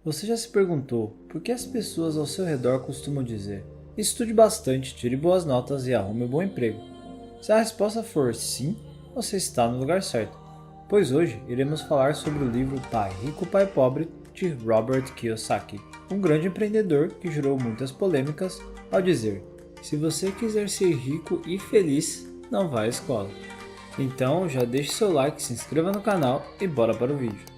Você já se perguntou por que as pessoas ao seu redor costumam dizer: estude bastante, tire boas notas e arrume um bom emprego? Se a resposta for sim, você está no lugar certo, pois hoje iremos falar sobre o livro Pai Rico, Pai Pobre de Robert Kiyosaki, um grande empreendedor que gerou muitas polêmicas ao dizer: se você quiser ser rico e feliz, não vá à escola. Então já deixe seu like, se inscreva no canal e bora para o vídeo.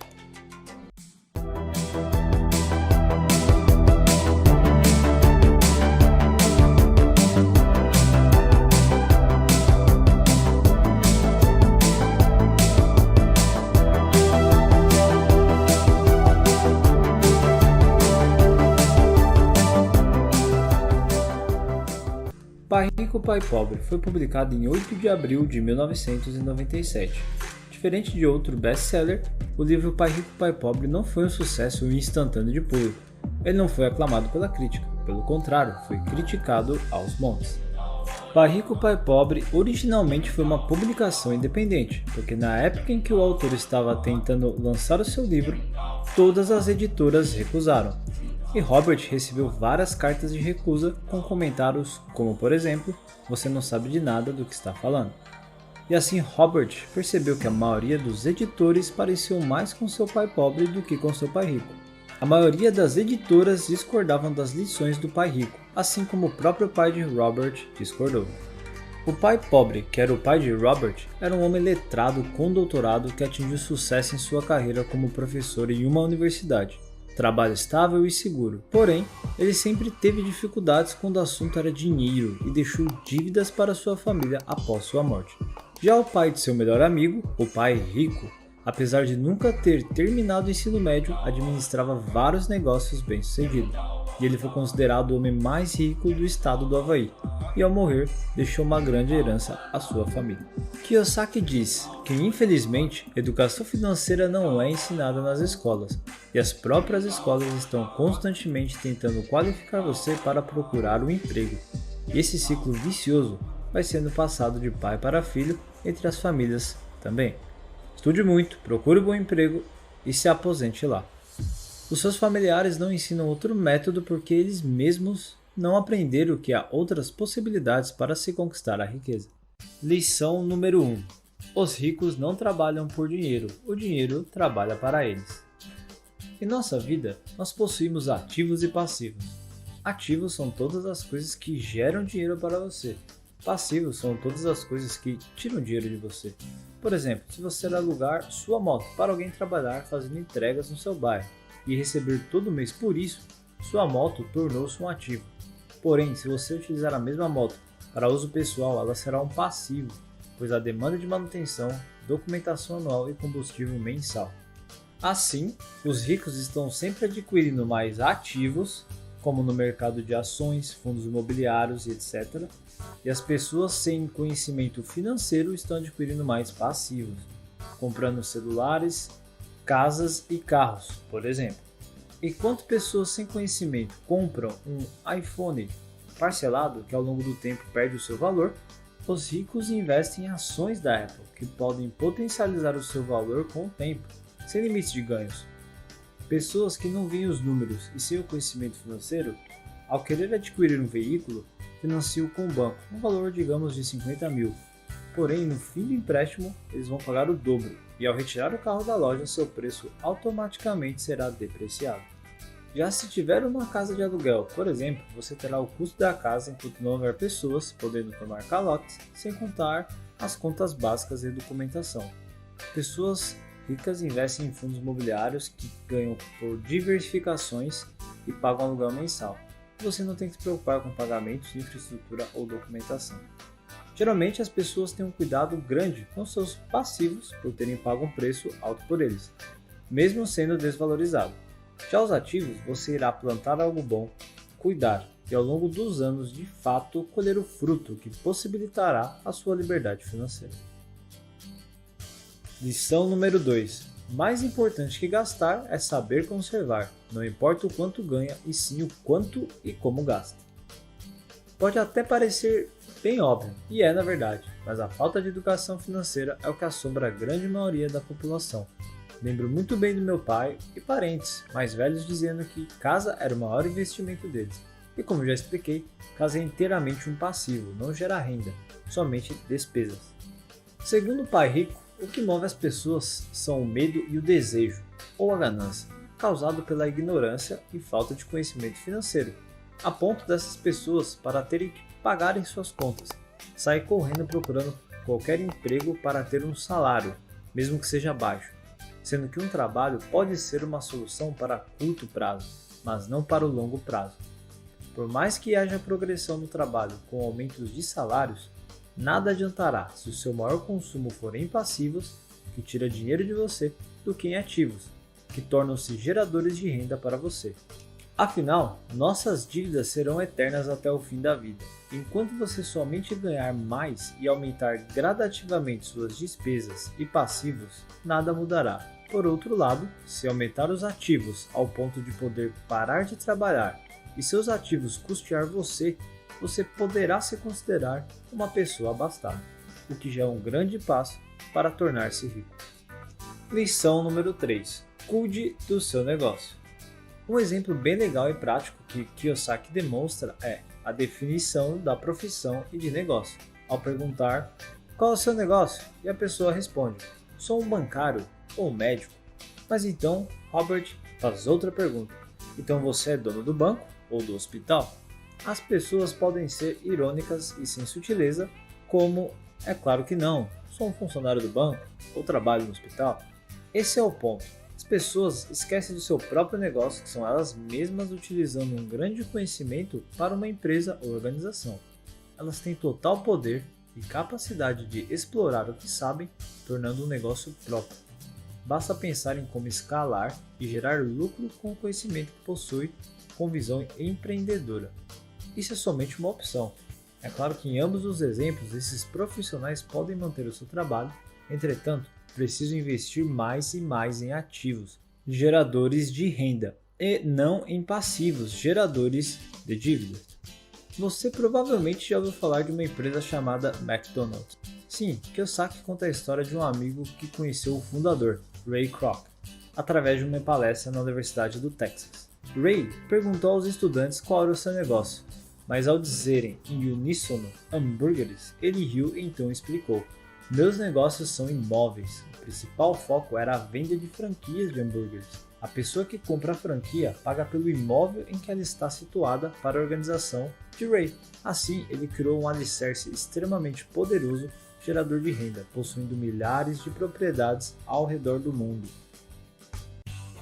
Pai Rico, Pai Pobre foi publicado em 8 de abril de 1997. Diferente de outro best-seller, o livro Pai Rico, Pai Pobre não foi um sucesso instantâneo de público. Ele não foi aclamado pela crítica, pelo contrário, foi criticado aos montes. Pai Rico, Pai Pobre originalmente foi uma publicação independente, porque na época em que o autor estava tentando lançar o seu livro, todas as editoras recusaram. E Robert recebeu várias cartas de recusa com comentários como, por exemplo, você não sabe de nada do que está falando. E assim Robert percebeu que a maioria dos editores pareciam mais com seu pai pobre do que com seu pai rico. A maioria das editoras discordavam das lições do pai rico, assim como o próprio pai de Robert discordou. O pai pobre, que era o pai de Robert, era um homem letrado com doutorado que atingiu sucesso em sua carreira como professor em uma universidade. Trabalho estável e seguro, porém, ele sempre teve dificuldades quando o assunto era dinheiro e deixou dívidas para sua família após sua morte. Já o pai de seu melhor amigo, o pai rico, apesar de nunca ter terminado o ensino médio, administrava vários negócios bem-sucedidos, e ele foi considerado o homem mais rico do estado do Havaí, e ao morrer, deixou uma grande herança à sua família. Kiyosaki diz que, infelizmente, educação financeira não é ensinada nas escolas, e as próprias escolas estão constantemente tentando qualificar você para procurar um emprego. E esse ciclo vicioso vai sendo passado de pai para filho entre as famílias também. Estude muito, procure um bom emprego e se aposente lá. Os seus familiares não ensinam outro método porque eles mesmos não aprenderam que há outras possibilidades para se conquistar a riqueza. Lição número 1. Os ricos não trabalham por dinheiro, o dinheiro trabalha para eles. Em nossa vida, nós possuímos ativos e passivos. Ativos são todas as coisas que geram dinheiro para você. Passivos são todas as coisas que tiram dinheiro de você. Por exemplo, se você alugar sua moto para alguém trabalhar fazendo entregas no seu bairro e receber todo mês por isso, sua moto tornou-se um ativo. Porém, se você utilizar a mesma moto para uso pessoal, ela será um passivo, pois há demanda de manutenção, documentação anual e combustível mensal. Assim, os ricos estão sempre adquirindo mais ativos, como no mercado de ações, fundos imobiliários e etc. E as pessoas sem conhecimento financeiro estão adquirindo mais passivos, comprando celulares, casas e carros, por exemplo. Enquanto pessoas sem conhecimento compram um iPhone parcelado que ao longo do tempo perde o seu valor, os ricos investem em ações da Apple que podem potencializar o seu valor com o tempo, sem limites de ganhos. Pessoas que não veem os números e sem o conhecimento financeiro, ao querer adquirir um veículo, financiam com o banco um valor, digamos, de 50 mil. Porém, no fim do empréstimo, eles vão pagar o dobro, e ao retirar o carro da loja, seu preço automaticamente será depreciado. Já se tiver uma casa de aluguel, por exemplo, você terá o custo da casa enquanto não houver pessoas, podendo formar calotes, sem contar as contas básicas e documentação. Pessoas ricas investem em fundos imobiliários que ganham por diversificações e pagam aluguel mensal. Você não tem que se preocupar com pagamentos de infraestrutura ou documentação. Geralmente as pessoas têm um cuidado grande com seus passivos por terem pago um preço alto por eles, mesmo sendo desvalorizado. Já os ativos, você irá plantar algo bom, cuidar e ao longo dos anos de fato colher o fruto que possibilitará a sua liberdade financeira. Lição número 2. Mais importante que gastar é saber conservar, não importa o quanto ganha e sim o quanto e como gasta. Pode até parecer bem óbvio, e é na verdade, mas a falta de educação financeira é o que assombra a grande maioria da população. Lembro muito bem do meu pai e parentes mais velhos dizendo que casa era o maior investimento deles. E como já expliquei, casa é inteiramente um passivo, não gera renda, somente despesas. Segundo o pai rico, o que move as pessoas são o medo e o desejo, ou a ganância, causado pela ignorância e falta de conhecimento financeiro, a ponto dessas pessoas, para terem que pagarem suas contas, sair correndo procurando qualquer emprego para ter um salário, mesmo que seja baixo, sendo que um trabalho pode ser uma solução para curto prazo, mas não para o longo prazo. Por mais que haja progressão no trabalho com aumentos de salários, nada adiantará se o seu maior consumo for em passivos, que tira dinheiro de você, do que em ativos, que tornam-se geradores de renda para você. Afinal, nossas dívidas serão eternas até o fim da vida. Enquanto você somente ganhar mais e aumentar gradativamente suas despesas e passivos, nada mudará. Por outro lado, se aumentar os ativos ao ponto de poder parar de trabalhar e seus ativos custear você, você poderá se considerar uma pessoa abastada, o que já é um grande passo para tornar-se rico. Lição número 3. Cuide do seu negócio. Um exemplo bem legal e prático que Kiyosaki demonstra é a definição da profissão e de negócio. Ao perguntar qual é o seu negócio, e a pessoa responde: sou um bancário ou um médico. Mas então Robert faz outra pergunta: então você é dono do banco ou do hospital? As pessoas podem ser irônicas e sem sutileza, como é claro que não, sou um funcionário do banco ou trabalho no hospital. Esse é o ponto. As pessoas esquecem do seu próprio negócio, que são elas mesmas utilizando um grande conhecimento para uma empresa ou organização. Elas têm total poder e capacidade de explorar o que sabem, tornando um negócio próprio. Basta pensar em como escalar e gerar lucro com o conhecimento que possui, com visão empreendedora. Isso é somente uma opção. É claro que em ambos os exemplos, esses profissionais podem manter o seu trabalho, entretanto, precisam investir mais e mais em ativos, geradores de renda, e não em passivos, geradores de dívidas. Você provavelmente já ouviu falar de uma empresa chamada McDonald's. Sim, Kiyosaki conta a história de um amigo que conheceu o fundador, Ray Kroc, através de uma palestra na Universidade do Texas. Ray perguntou aos estudantes qual era o seu negócio, mas ao dizerem em uníssono hambúrgueres, ele riu e então explicou: meus negócios são imóveis. O principal foco era a venda de franquias de hambúrgueres. A pessoa que compra a franquia paga pelo imóvel em que ela está situada para a organização de Ray. Assim, ele criou um alicerce extremamente poderoso, gerador de renda, possuindo milhares de propriedades ao redor do mundo.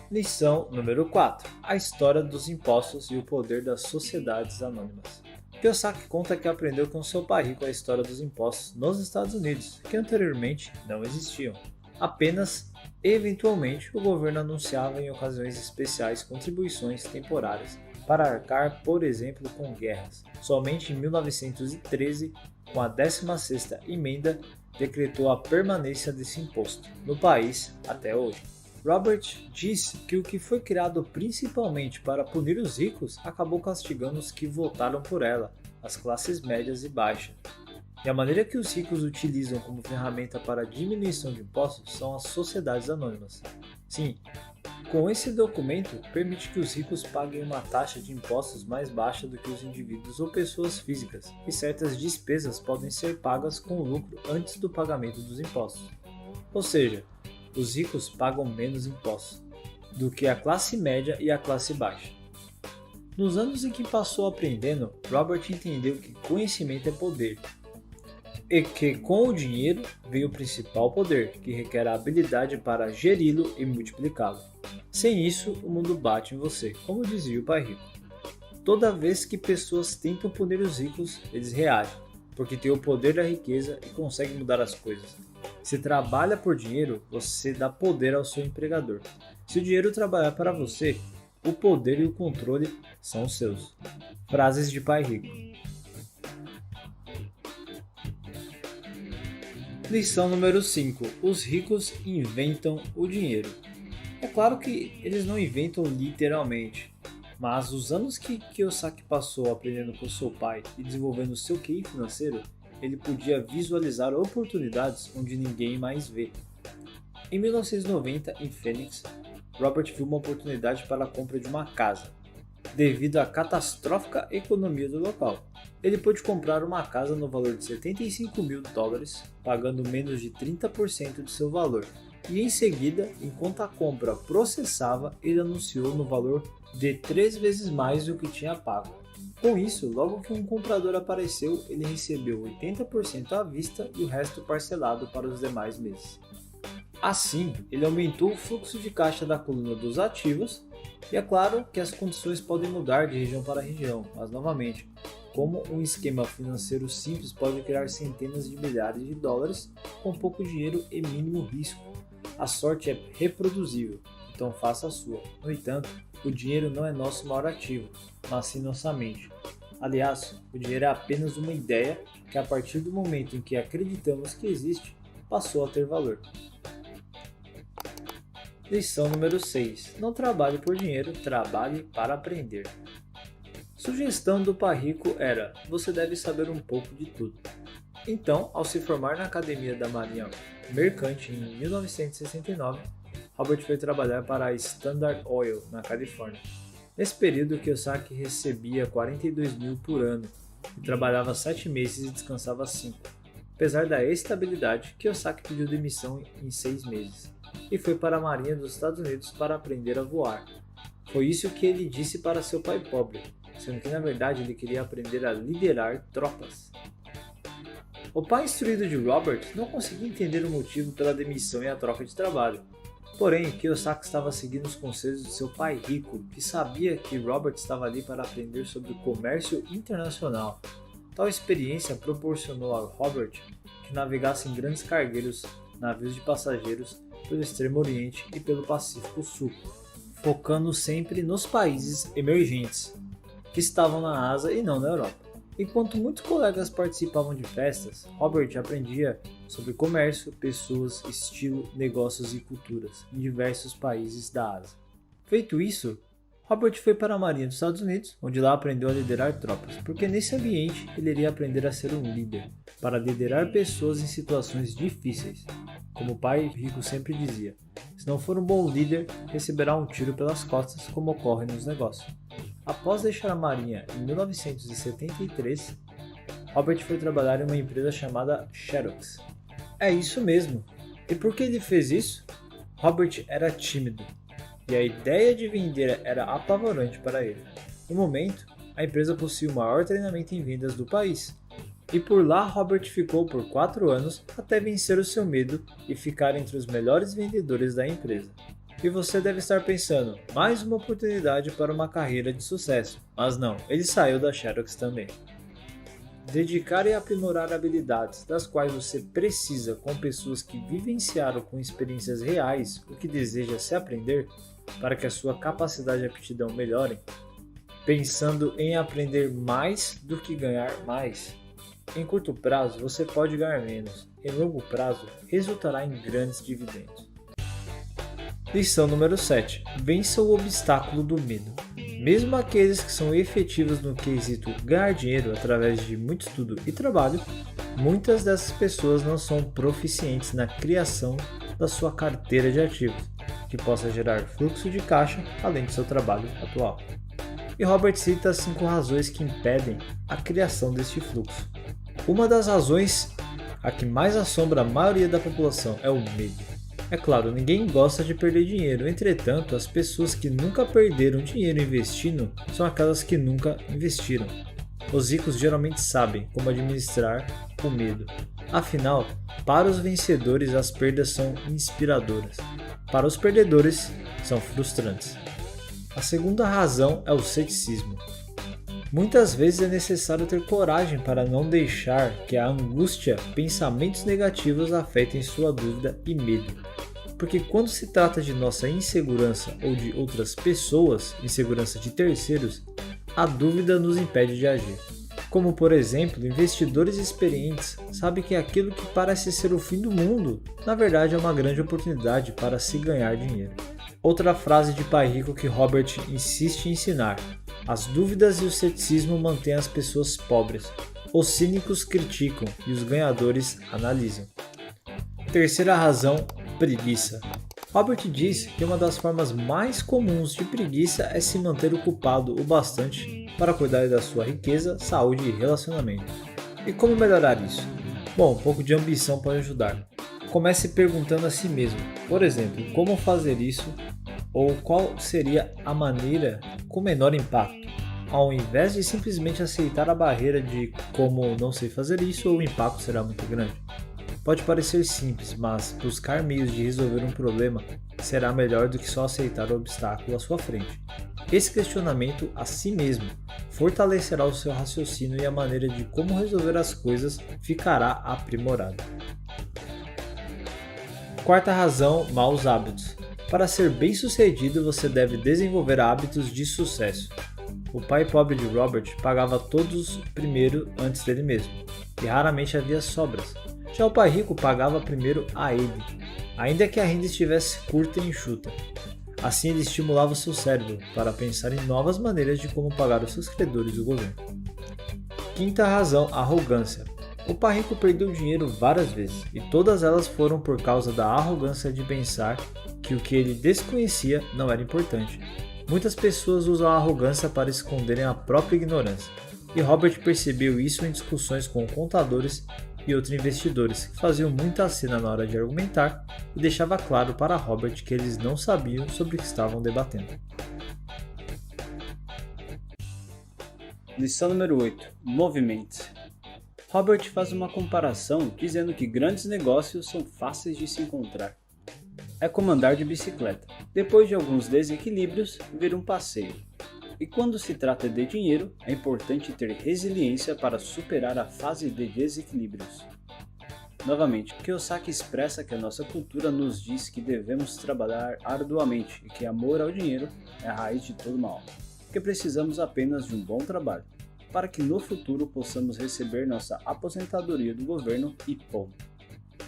Lição número 4. A história dos impostos e o poder das sociedades anônimas. Kiyosaki conta que aprendeu com seu pai rico a história dos impostos nos Estados Unidos, que anteriormente não existiam. Apenas, eventualmente, o governo anunciava em ocasiões especiais contribuições temporárias para arcar, por exemplo, com guerras. Somente em 1913, com a 16ª emenda, decretou a permanência desse imposto no país até hoje. Robert disse que o que foi criado principalmente para punir os ricos acabou castigando os que votaram por ela, as classes médias e baixas. E a maneira que os ricos utilizam como ferramenta para a diminuição de impostos são as sociedades anônimas. Sim, com esse documento permite que os ricos paguem uma taxa de impostos mais baixa do que os indivíduos ou pessoas físicas, e certas despesas podem ser pagas com lucro antes do pagamento dos impostos. Ou seja, os ricos pagam menos impostos do que a classe média e a classe baixa. Nos anos em que passou aprendendo, Robert entendeu que conhecimento é poder, e que com o dinheiro vem o principal poder, que requer a habilidade para geri-lo e multiplicá-lo. Sem isso, o mundo bate em você, como dizia o pai rico. Toda vez que pessoas tentam punir os ricos, eles reagem, porque têm o poder da riqueza e conseguem mudar as coisas. Se trabalha por dinheiro, você dá poder ao seu empregador. Se o dinheiro trabalhar para você, o poder e o controle são seus. Frases de pai rico. Lição número 5. Os ricos inventam o dinheiro. É claro que eles não inventam literalmente, mas os anos que Kiyosaki passou aprendendo com seu pai e desenvolvendo seu QI financeiro, ele podia visualizar oportunidades onde ninguém mais vê. Em 1990, em Phoenix, Robert viu uma oportunidade para a compra de uma casa, devido à catastrófica economia do local. Ele pôde comprar uma casa no valor de $75.000, pagando menos de 30% de seu valor. E em seguida, enquanto a compra processava, ele anunciou no valor de 3 vezes mais do que tinha pago. Com isso, logo que um comprador apareceu, ele recebeu 80% à vista e o resto parcelado para os demais meses. Assim, ele aumentou o fluxo de caixa da coluna dos ativos, e é claro que as condições podem mudar de região para região, mas novamente, como um esquema financeiro simples pode criar centenas de milhares de dólares com pouco dinheiro e mínimo risco. A sorte é reproduzível, então faça a sua. No entanto, o dinheiro não é nosso maior ativo, mas sim nossa mente. Aliás, o dinheiro é apenas uma ideia que a partir do momento em que acreditamos que existe, passou a ter valor. Lição número 6. Não trabalhe por dinheiro, trabalhe para aprender. Sugestão do pai rico era: você deve saber um pouco de tudo. Então, ao se formar na Academia da Marinha Mercante em 1969, Robert foi trabalhar para a Standard Oil, na Califórnia. Nesse período, Kiyosaki recebia $42.000 por ano e trabalhava 7 meses e descansava 5. Apesar da estabilidade, Kiyosaki pediu demissão em 6 meses e foi para a Marinha dos Estados Unidos para aprender a voar. Foi isso que ele disse para seu pai pobre, sendo que na verdade ele queria aprender a liderar tropas. O pai instruído de Robert não conseguia entender o motivo pela demissão e a troca de trabalho. Porém, Kiyosaki estava seguindo os conselhos de seu pai rico, que sabia que Robert estava ali para aprender sobre o comércio internacional. Tal experiência proporcionou a Robert que navegasse em grandes cargueiros, navios de passageiros, pelo Extremo Oriente e pelo Pacífico Sul, focando sempre nos países emergentes, que estavam na Ásia e não na Europa. Enquanto muitos colegas participavam de festas, Robert aprendia sobre comércio, pessoas, estilo, negócios e culturas em diversos países da Ásia. Feito isso, Robert foi para a Marinha dos Estados Unidos, onde lá aprendeu a liderar tropas, porque nesse ambiente ele iria aprender a ser um líder, para liderar pessoas em situações difíceis. Como o pai rico sempre dizia, se não for um bom líder, receberá um tiro pelas costas, como ocorre nos negócios. Após deixar a Marinha em 1973, Robert foi trabalhar em uma empresa chamada Xerox. É isso mesmo! E por que ele fez isso? Robert era tímido, e a ideia de vender era apavorante para ele. No momento, a empresa possui o maior treinamento em vendas do país, e por lá Robert ficou por 4 anos até vencer o seu medo e ficar entre os melhores vendedores da empresa. E você deve estar pensando, mais uma oportunidade para uma carreira de sucesso. Mas não, ele saiu da Xerox também. Dedicar e aprimorar habilidades das quais você precisa com pessoas que vivenciaram com experiências reais o que deseja se aprender para que a sua capacidade e aptidão melhorem, pensando em aprender mais do que ganhar mais. Em curto prazo você pode ganhar menos, em longo prazo resultará em grandes dividendos. Lição número 7. Vença o obstáculo do medo. Mesmo aqueles que são efetivos no quesito ganhar dinheiro através de muito estudo e trabalho, muitas dessas pessoas não são proficientes na criação da sua carteira de ativos, que possa gerar fluxo de caixa além do seu trabalho atual. E Robert cita 5 razões que impedem a criação deste fluxo. Uma das razões, a que mais assombra a maioria da população, é o medo. É claro, ninguém gosta de perder dinheiro, entretanto, as pessoas que nunca perderam dinheiro investindo são aquelas que nunca investiram. Os ricos geralmente sabem como administrar o medo. Afinal, para os vencedores as perdas são inspiradoras, para os perdedores são frustrantes. A segunda razão é o ceticismo. Muitas vezes é necessário ter coragem para não deixar que a angústia, pensamentos negativos afetem sua dúvida e medo. Porque quando se trata de nossa insegurança ou de outras pessoas, insegurança de terceiros, a dúvida nos impede de agir. Como por exemplo, investidores experientes sabem que aquilo que parece ser o fim do mundo, na verdade é uma grande oportunidade para se ganhar dinheiro. Outra frase de pai rico que Robert insiste em ensinar: as dúvidas e o ceticismo mantêm as pessoas pobres. Os cínicos criticam e os ganhadores analisam. Terceira razão preguiça. Robert diz que uma das formas mais comuns de preguiça é se manter ocupado o bastante para cuidar da sua riqueza, saúde e relacionamento. E como melhorar isso? Bom, um pouco de ambição pode ajudar. Comece perguntando a si mesmo, por exemplo, como fazer isso ou qual seria a maneira com menor impacto, ao invés de simplesmente aceitar a barreira de como não sei fazer isso ou o impacto será muito grande. Pode parecer simples, mas buscar meios de resolver um problema será melhor do que só aceitar o obstáculo à sua frente. Esse questionamento a si mesmo fortalecerá o seu raciocínio e a maneira de como resolver as coisas ficará aprimorada. Quarta razão, maus hábitos. Para ser bem-sucedido, você deve desenvolver hábitos de sucesso. O pai pobre de Robert pagava todos primeiro antes dele mesmo, e raramente havia sobras. Já o pai rico pagava primeiro a ele, ainda que a renda estivesse curta e enxuta. Assim ele estimulava seu cérebro para pensar em novas maneiras de como pagar os seus credores do governo. Quinta razão, arrogância. O pai rico perdeu dinheiro várias vezes, e todas elas foram por causa da arrogância de pensar que o que ele desconhecia não era importante. Muitas pessoas usam a arrogância para esconderem a própria ignorância, e Robert percebeu isso em discussões com contadores e outros investidores que faziam muita cena na hora de argumentar e deixava claro para Robert que eles não sabiam sobre o que estavam debatendo. Lição número 8. Movimente. Robert faz uma comparação dizendo que grandes negócios são fáceis de se encontrar. É como andar de bicicleta. Depois de alguns desequilíbrios, vira um passeio. E quando se trata de dinheiro, é importante ter resiliência para superar a fase de desequilíbrios. Novamente, Kiyosaki expressa que a nossa cultura nos diz que devemos trabalhar arduamente e que amor ao dinheiro é a raiz de todo mal, que precisamos apenas de um bom trabalho, para que no futuro possamos receber nossa aposentadoria do governo e ponto.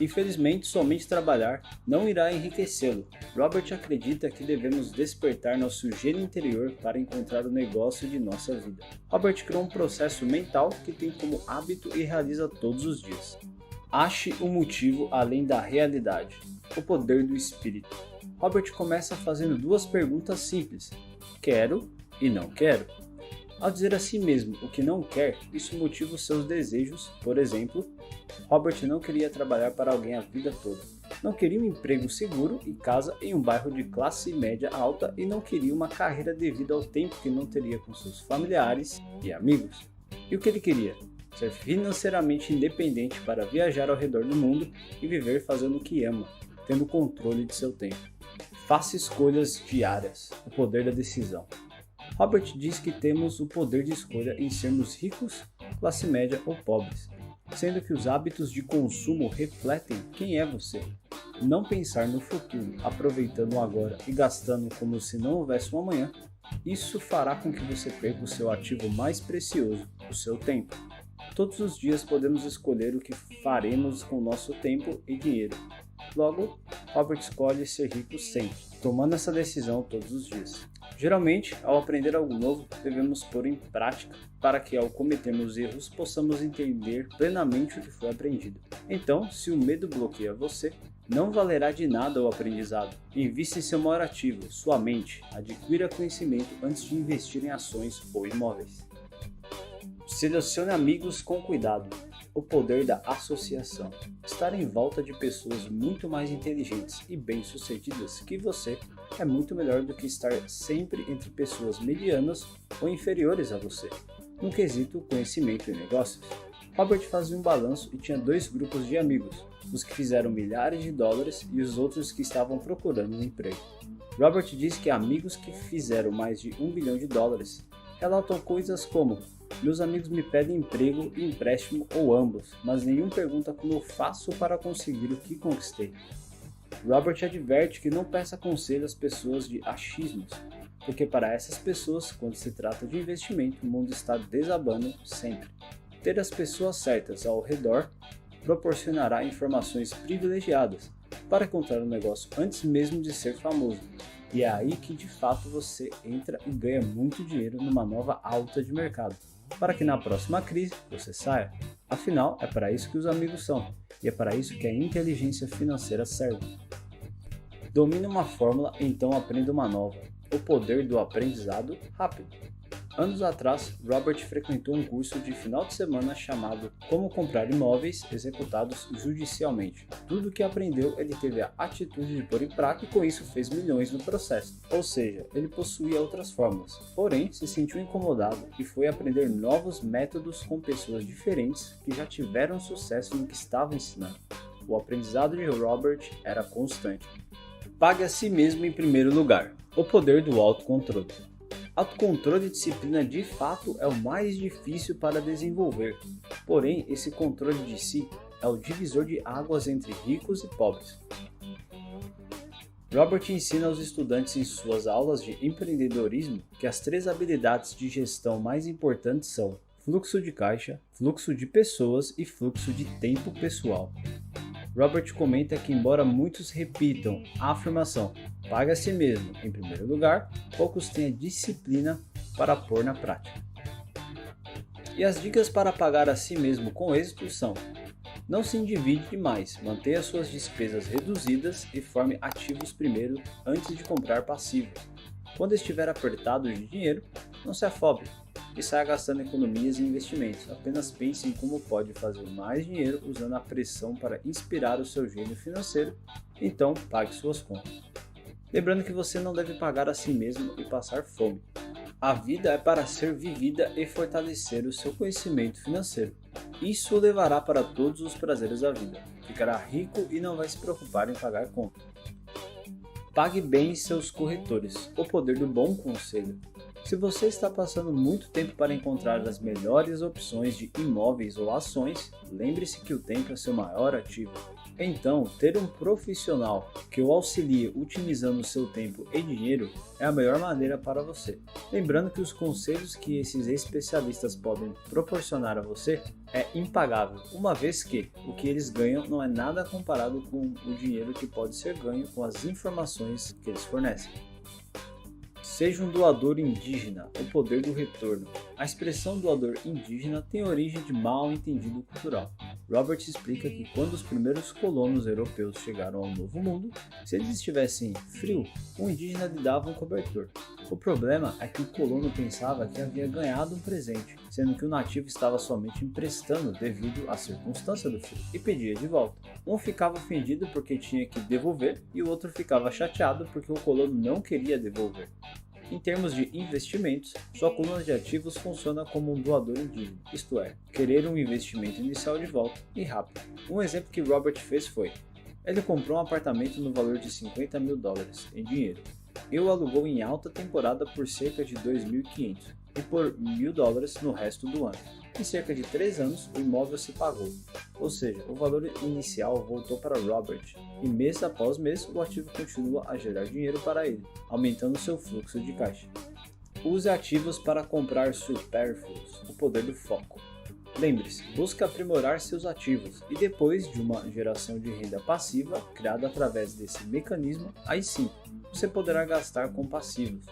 Infelizmente, somente trabalhar não irá enriquecê-lo. Robert acredita que devemos despertar nosso gênio interior para encontrar o negócio de nossa vida. Robert criou um processo mental que tem como hábito e realiza todos os dias. Ache um motivo além da realidade. O poder do espírito. Robert começa fazendo duas perguntas simples: quero e não quero. Ao dizer a si mesmo o que não quer, isso motiva os seus desejos. Por exemplo, Robert não queria trabalhar para alguém a vida toda. Não queria um emprego seguro e casa em um bairro de classe média alta e não queria uma carreira devido ao tempo que não teria com seus familiares e amigos. E o que ele queria? Ser financeiramente independente para viajar ao redor do mundo e viver fazendo o que ama, tendo controle de seu tempo. Faça escolhas diárias. O poder da decisão. Robert diz que temos o poder de escolha em sermos ricos, classe média ou pobres, sendo que os hábitos de consumo refletem quem é você. Não pensar no futuro, aproveitando o agora e gastando como se não houvesse um amanhã, isso fará com que você perca o seu ativo mais precioso, o seu tempo. Todos os dias podemos escolher o que faremos com nosso tempo e dinheiro. Logo, Robert escolhe ser rico sempre, tomando essa decisão todos os dias. Geralmente, ao aprender algo novo, devemos pôr em prática para que, ao cometermos erros, possamos entender plenamente o que foi aprendido. Então, se o medo bloqueia você, não valerá de nada o aprendizado. Invista em seu maior ativo, sua mente. Adquira conhecimento antes de investir em ações ou imóveis. Selecione amigos com cuidado. O poder da associação. Estar em volta de pessoas muito mais inteligentes e bem-sucedidas que você é muito melhor do que estar sempre entre pessoas medianas ou inferiores a você, no quesito conhecimento e negócios. Robert fazia um balanço e tinha dois grupos de amigos, os que fizeram milhares de dólares e os outros que estavam procurando um emprego. Robert diz que amigos que fizeram mais de $1 bilhão relatam coisas como: meus amigos me pedem emprego e empréstimo ou ambos, mas nenhum pergunta como eu faço para conseguir o que conquistei. Robert adverte que não peça conselho às pessoas de achismos, porque para essas pessoas, quando se trata de investimento, o mundo está desabando sempre. Ter as pessoas certas ao redor proporcionará informações privilegiadas para encontrar um negócio antes mesmo de ser famoso. E é aí que de fato você entra e ganha muito dinheiro numa nova alta de mercado, para que na próxima crise você saia. Afinal, é para isso que os amigos são, e é para isso que a inteligência financeira serve. Domine uma fórmula, então aprenda uma nova. O poder do aprendizado rápido. Anos atrás, Robert frequentou um curso de final de semana chamado Como Comprar Imóveis Executados Judicialmente. Tudo o que aprendeu, ele teve a atitude de pôr em prática e com isso fez milhões no processo. Ou seja, ele possuía outras fórmulas. Porém, se sentiu incomodado e foi aprender novos métodos com pessoas diferentes que já tiveram sucesso no que estava ensinando. O aprendizado de Robert era constante. Pague a si mesmo em primeiro lugar. O poder do autocontrole. Autocontrole e disciplina de fato é o mais difícil para desenvolver, porém esse controle de si é o divisor de águas entre ricos e pobres. Robert ensina aos estudantes em suas aulas de empreendedorismo que as 3 habilidades de gestão mais importantes são fluxo de caixa, fluxo de pessoas e fluxo de tempo pessoal. Robert comenta que, embora muitos repitam a afirmação "pague a si mesmo em primeiro lugar", poucos têm a disciplina para pôr na prática. E as dicas para pagar a si mesmo com êxito são: não se endivide demais, mantenha suas despesas reduzidas e forme ativos primeiro antes de comprar passivos. Quando estiver apertado de dinheiro, não se afobe e saia gastando economias e investimentos. Apenas pense em como pode fazer mais dinheiro usando a pressão para inspirar o seu gênio financeiro, então pague suas contas. Lembrando que você não deve pagar a si mesmo e passar fome. A vida é para ser vivida e fortalecer o seu conhecimento financeiro. Isso o levará para todos os prazeres da vida. Ficará rico e não vai se preocupar em pagar contas. Pague bem seus corretores. O poder do bom conselho. Se você está passando muito tempo para encontrar as melhores opções de imóveis ou ações, lembre-se que o tempo é seu maior ativo. Então, ter um profissional que o auxilie otimizando seu tempo e dinheiro é a melhor maneira para você. Lembrando que os conselhos que esses especialistas podem proporcionar a você é impagável, uma vez que o que eles ganham não é nada comparado com o dinheiro que pode ser ganho com as informações que eles fornecem. Seja um doador indígena, o poder do retorno. A expressão doador indígena tem origem de mal entendido cultural. Robert explica que quando os primeiros colonos europeus chegaram ao Novo Mundo, se eles estivessem frio, um indígena lhe dava um cobertor. O problema é que o colono pensava que havia ganhado um presente, sendo que o nativo estava somente emprestando devido à circunstância do frio, e pedia de volta. Um ficava ofendido porque tinha que devolver e o outro ficava chateado porque o colono não queria devolver. Em termos de investimentos, sua coluna de ativos funciona como um doador indígena, isto é, querer um investimento inicial de volta e rápido. Um exemplo que Robert fez foi: ele comprou um apartamento no valor de $50 mil em dinheiro e o alugou em alta temporada por cerca de $2.500 e por $1.000 no resto do ano. Em cerca de 3 anos, o imóvel se pagou, ou seja, o valor inicial voltou para Robert, e mês após mês o ativo continua a gerar dinheiro para ele, aumentando seu fluxo de caixa. Use ativos para comprar supérfluos, o poder do foco. Lembre-se, busque aprimorar seus ativos e depois de uma geração de renda passiva criada através desse mecanismo, aí sim, você poderá gastar com passivos.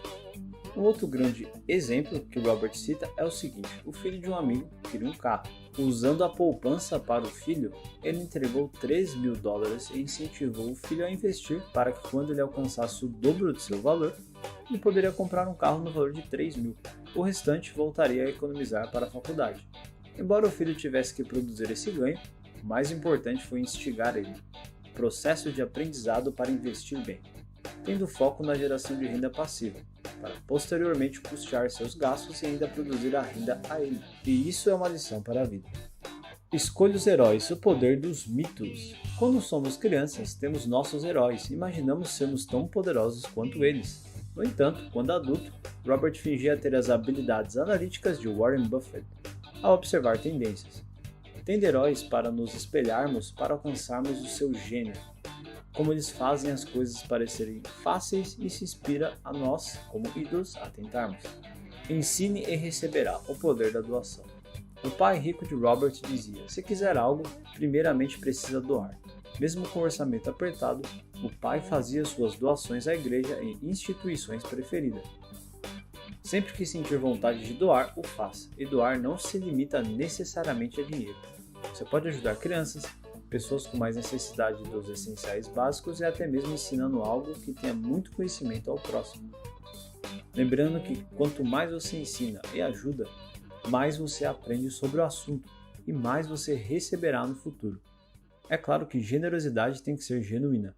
Um outro grande exemplo que Robert cita é o seguinte: o filho de um amigo queria um carro. Usando a poupança para o filho, ele entregou $3 mil e incentivou o filho a investir para que quando ele alcançasse o dobro de seu valor, ele poderia comprar um carro no valor de $3 mil. O restante voltaria a economizar para a faculdade. Embora o filho tivesse que produzir esse ganho, o mais importante foi instigar ele. Processo de aprendizado para investir bem, tendo foco na geração de renda passiva, para posteriormente custear seus gastos e ainda produzir a renda a ele. E isso é uma lição para a vida. Escolha os heróis, o poder dos mitos. Quando somos crianças, temos nossos heróis e imaginamos sermos tão poderosos quanto eles. No entanto, quando adulto, Robert fingia ter as habilidades analíticas de Warren Buffett ao observar tendências. Tendo heróis para nos espelharmos para alcançarmos o seu gênio, como eles fazem as coisas parecerem fáceis e se inspira a nós, como ídolos, a tentarmos. Ensine e receberá, o poder da doação. O pai rico de Robert dizia: se quiser algo, primeiramente precisa doar. Mesmo com orçamento apertado, o pai fazia suas doações à igreja e instituições preferidas. Sempre que sentir vontade de doar, o faça. E doar não se limita necessariamente a dinheiro. Você pode ajudar crianças, pessoas com mais necessidade dos essenciais básicos e até mesmo ensinando algo que tenha muito conhecimento ao próximo. Lembrando que quanto mais você ensina e ajuda, mais você aprende sobre o assunto e mais você receberá no futuro. É claro que generosidade tem que ser genuína,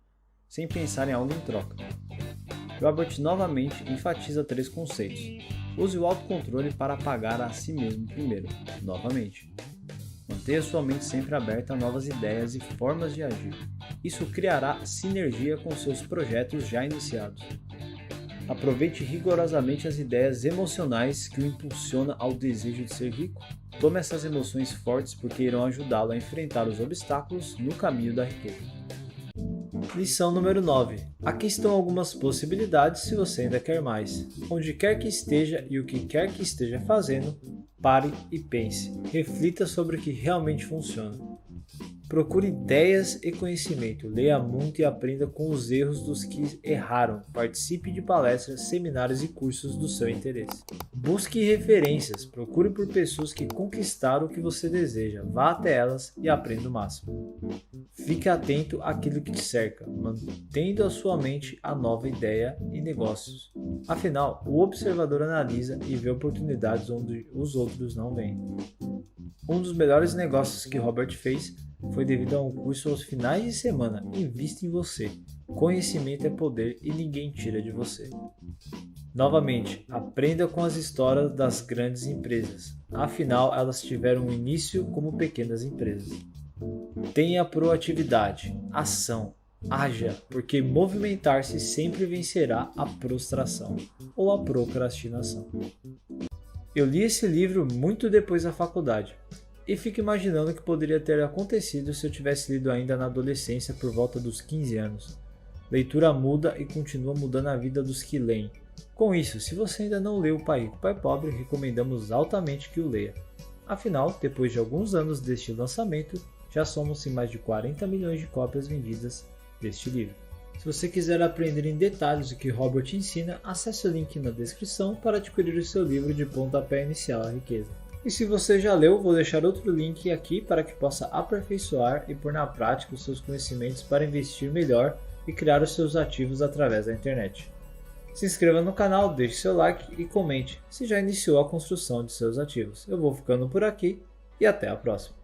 sem pensar em algo em troca. Robert novamente enfatiza 3 conceitos. Use o autocontrole para pagar a si mesmo primeiro. Novamente. Mantenha sua mente sempre aberta a novas ideias e formas de agir. Isso criará sinergia com seus projetos já iniciados. Aproveite rigorosamente as ideias emocionais que o impulsionam ao desejo de ser rico. Tome essas emoções fortes porque irão ajudá-lo a enfrentar os obstáculos no caminho da riqueza. Lição número 9. Aqui estão algumas possibilidades se você ainda quer mais. Onde quer que esteja e o que quer que esteja fazendo, pare e pense. Reflita sobre o que realmente funciona. Procure ideias e conhecimento. Leia muito e aprenda com os erros dos que erraram. Participe de palestras, seminários e cursos do seu interesse. Busque referências. Procure por pessoas que conquistaram o que você deseja. Vá até elas e aprenda o máximo. Fique atento àquilo que te cerca, mantendo a sua mente a nova ideia e negócios. Afinal, o observador analisa e vê oportunidades onde os outros não veem. Um dos melhores negócios que Robert fez foi devido a um curso aos finais de semana. Invista em você. Conhecimento é poder e ninguém tira de você. Novamente, aprenda com as histórias das grandes empresas. Afinal, elas tiveram um início como pequenas empresas. Tenha proatividade, ação, haja, porque movimentar-se sempre vencerá a prostração ou a procrastinação. Eu li esse livro muito depois da faculdade. E fico imaginando o que poderia ter acontecido se eu tivesse lido ainda na adolescência por volta dos 15 anos. Leitura muda e continua mudando a vida dos que leem. Com isso, se você ainda não leu Pai Rico, Pai Pobre, recomendamos altamente que o leia. Afinal, depois de alguns anos deste lançamento, já somos em mais de 40 milhões de cópias vendidas deste livro. Se você quiser aprender em detalhes o que Robert ensina, acesse o link na descrição para adquirir o seu livro de pontapé inicial à riqueza. E se você já leu, vou deixar outro link aqui para que possa aperfeiçoar e pôr na prática os seus conhecimentos para investir melhor e criar os seus ativos através da internet. Se inscreva no canal, deixe seu like e comente se já iniciou a construção de seus ativos. Eu vou ficando por aqui e até a próxima.